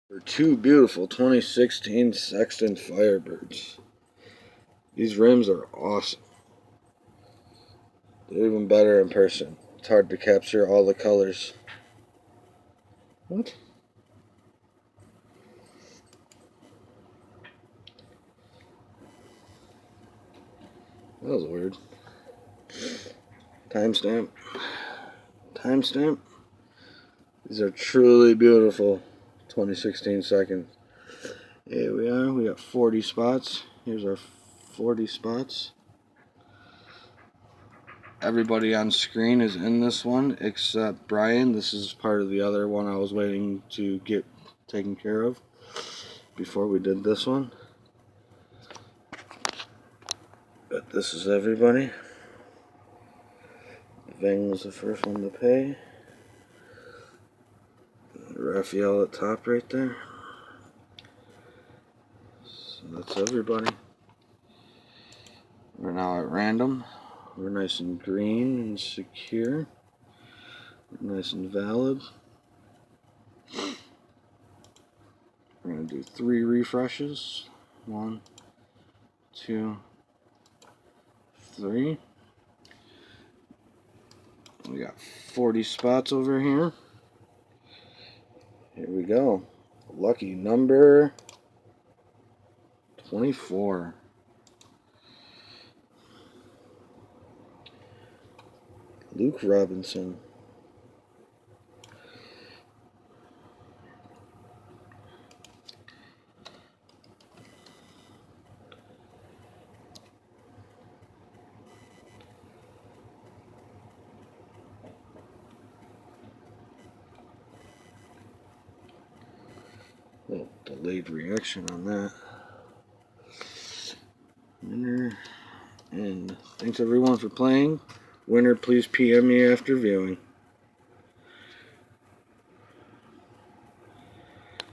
For two beautiful 2016 Sexton Firebirds. These rims are awesome. They're even better in person. It's hard to capture all the colors. What? That was weird. Timestamp. Timestamp. These are truly beautiful 2016 seconds. Here we are. We got 40 spots. Here's our 40 spots. Everybody on screen is in this one except Brian. This is part of the other one I was waiting to get taken care of before we did this one. But this is everybody. Ving was the first one to pay. Raphael at top right there. So that's everybody. We're now at random. We're nice and green and secure. We're nice and valid. We're going to do 3 refreshes. 1, 2, 3. We got 40 spots over here. Here we go. Lucky number 24. Luke Robinson. Little delayed reaction on that. Winner. And thanks everyone for playing. Winner, please PM me after viewing.